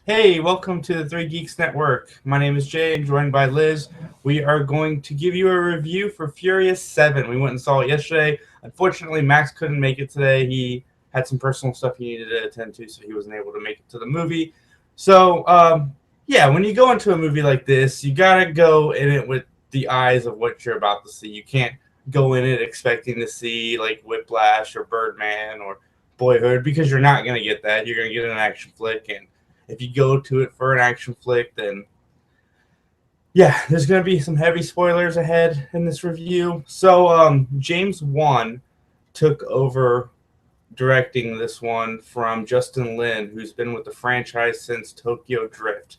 Hey, welcome to the Three Geeks Network. My name is Jay, joined by Liz. We are going to give you a review for Furious 7. We went and saw it yesterday. Unfortunately, Max couldn't make it today. He had some personal stuff he needed to attend to, so he wasn't able to make it to the movie. So, yeah, when you go into a movie like this, you gotta go in it with the eyes of what you're about to see. You can't go in it expecting to see like Whiplash or Birdman or Boyhood because you're not gonna get that. You're gonna get an action flick, and if you go to it for an action flick, then yeah, there's going to be some heavy spoilers ahead in this review. So, James Wan took over directing this one from Justin Lin, who's been with the franchise since Tokyo Drift.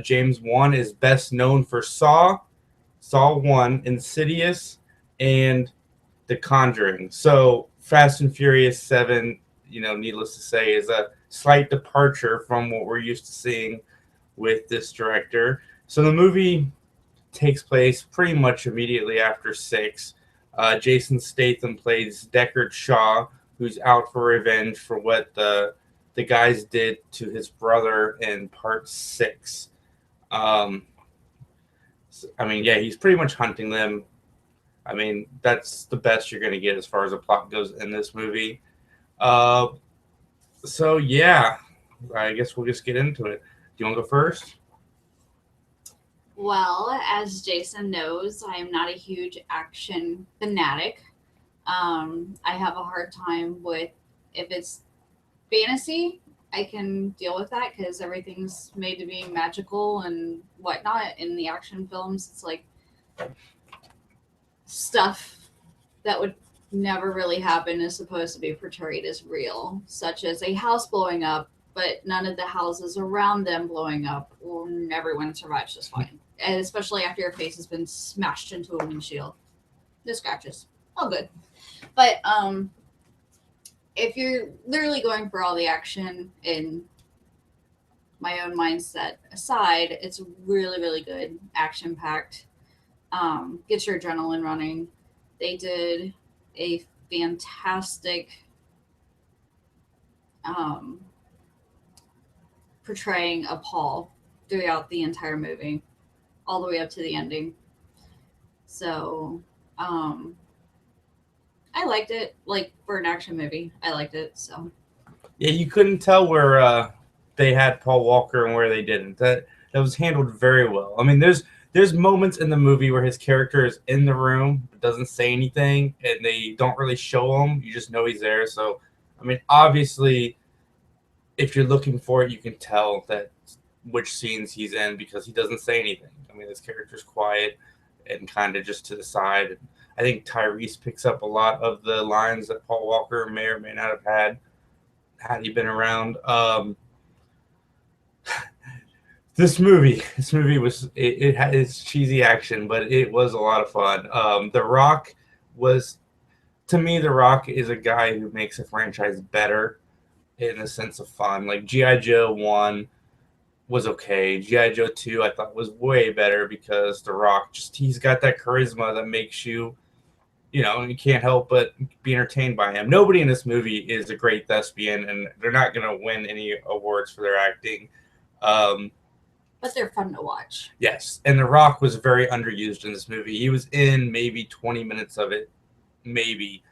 James Wan is best known for Saw 1, Insidious, and The Conjuring. So, Fast and Furious 7, needless to say, is a slight departure from what we're used to seeing with this director. So the movie takes place pretty much immediately after 6. Jason Statham plays Deckard Shaw, who's out for revenge for what the guys did to his brother in part 6. Um, yeah, he's pretty much hunting them. That's the best you're going to get as far as the plot goes in this movie. Uh, so yeah, I guess we'll just get into it. Do you want to go first? Well, as Jason knows, I am not a huge action fanatic. I have a hard time with if it's fantasy, I can deal with that because everything's made to be magical and whatnot. In the action films, it's like stuff that would never really happen is supposed to be portrayed as real, such as a house blowing up, but none of the houses around them blowing up, or everyone survives just fine. And especially after your face has been smashed into a windshield. No scratches. All good. But if you're literally going for all the action in my own mindset aside, it's really, really good, action packed. Gets your adrenaline running. They did a fantastic um, portraying of Paul throughout the entire movie, all the way up to the ending. So, um, I liked it. Like for an action movie, I liked it. So, Yeah, you couldn't tell where they had Paul Walker and where they didn't. That was handled very well. There's moments in the movie where his character is in the room but doesn't say anything, and they don't really show him. You just know he's there. So, obviously, if you're looking for it, you can tell that which scenes he's in because he doesn't say anything. His character's quiet and kind of just to the side. I think Tyrese picks up a lot of the lines that Paul Walker may or may not have had he been around. This movie it had its cheesy action, but it was a lot of fun. The Rock was to me, The Rock is a guy who makes a franchise better in the sense of fun. Like GI Joe 1 was okay. GI Joe 2 I thought was way better because The Rock he's got that charisma that makes you can't help but be entertained by him. Nobody in this movie is a great thespian, and they're not going to win any awards for their acting. Um, but they're fun to watch. yes, and The Rock was very underused in this movie. He was in maybe 20 minutes of it, maybe.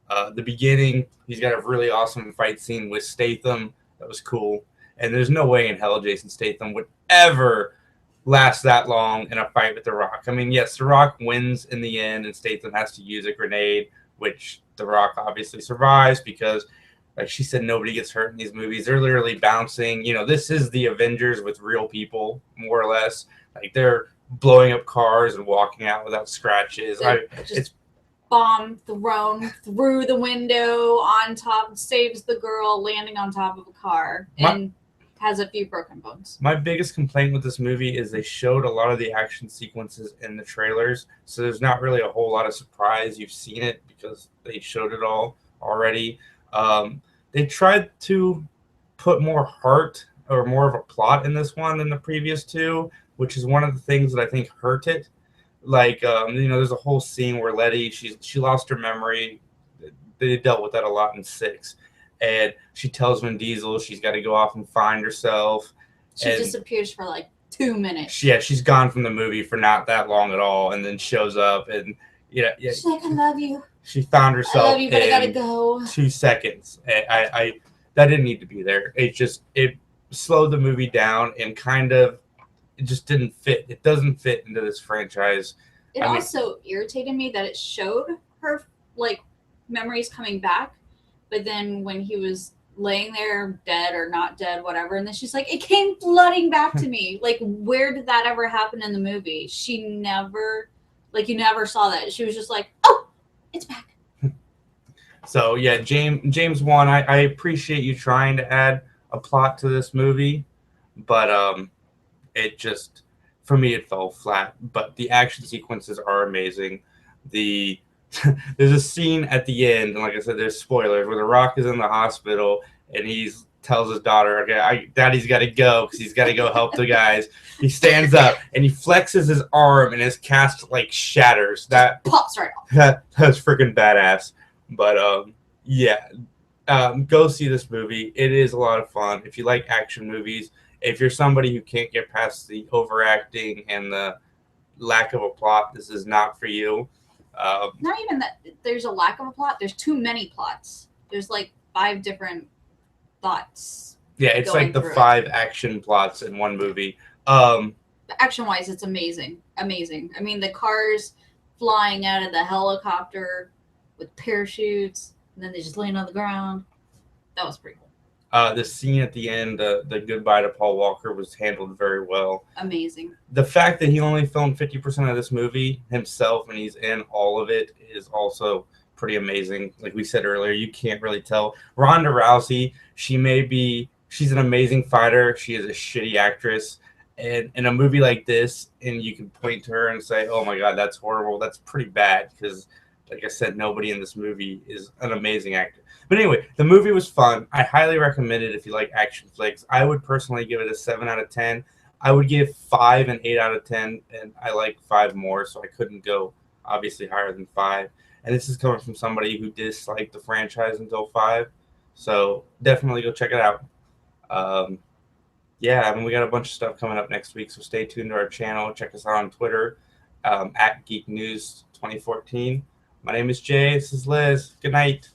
The beginning, he's got a really awesome fight scene with Statham. That was cool. And there's no way in hell Jason Statham would ever last that long in a fight with The Rock. Yes, The Rock wins in the end, and Statham has to use a grenade, which The Rock obviously survives because, like she said, nobody gets hurt in these movies. They're literally bouncing. This is the Avengers with real people, more or less. Like they're blowing up cars and walking out without scratches. It's bomb thrown through the window on top, saves the girl landing on top of a car, and has a few broken bones. My biggest complaint with this movie is they showed a lot of the action sequences in the trailers, so there's not really a whole lot of surprise. You've seen it because they showed it all already. They tried to put more heart or more of a plot in this one than the previous two, which is one of the things that I think hurt it. Like, there's a whole scene where Letty she lost her memory. They dealt with that a lot in 6, and she tells Vin Diesel she's got to go off and find herself. She And disappears for like 2 minutes. she's gone from the movie for not that long at all, and then shows up, and yeah, She's like, I love you. she found I herself love you, but I gotta in go. 2 seconds. I that didn't need to be there. It slowed the movie down and kind of it just didn't fit. It doesn't fit into this franchise. It also irritated me that it showed her like memories coming back, but then when he was laying there dead or not dead, whatever, and then she's like, it came flooding back to me. Like, where did that ever happen in the movie? She never, like, you never saw that. She was just like, oh, it's back. So yeah, James Wan, I appreciate you trying to add a plot to this movie, but it just for me it fell flat. But the action sequences are amazing. The there's a scene at the end, and like I said, there's spoilers where The Rock is in the hospital and tells his daughter, "Okay, Daddy's got to go because he's got to go help the guys." He stands up and he flexes his arm, and his cast like shatters. That pops right off. That's freaking badass. But yeah, go see this movie. It is a lot of fun. If you like action movies, if you're somebody who can't get past the overacting and the lack of a plot, this is not for you. Not even that there's a lack of a plot. There's too many plots. There's like 5 different thoughts. Yeah, it's like the 5 action plots in one movie. Action-wise, it's amazing. Amazing. I mean, the cars flying out of the helicopter with parachutes, and then they just land on the ground. That was pretty cool. The scene at the end, the goodbye to Paul Walker, was handled very well. Amazing. The fact that he only filmed 50% of this movie himself and he's in all of it is also pretty amazing. Like we said earlier, you can't really tell. Ronda Rousey, she's an amazing fighter. She is a shitty actress. And in a movie like this, and you can point to her and say, oh my God, that's horrible. That's pretty bad because, like I said, nobody in this movie is an amazing actor. But anyway, the movie was fun. I highly recommend it if you like action flicks. I would personally give it a 7 out of 10. I would give 5 and 8 out of 10, and I like 5 more, so I couldn't go obviously higher than 5. And this is coming from somebody who disliked the franchise until 5. So definitely go check it out. Yeah, I mean, we got a bunch of stuff coming up next week, so stay tuned to our channel. Check us out on Twitter, at Geek News 2014. My name is Jay. This is Liz. Good night.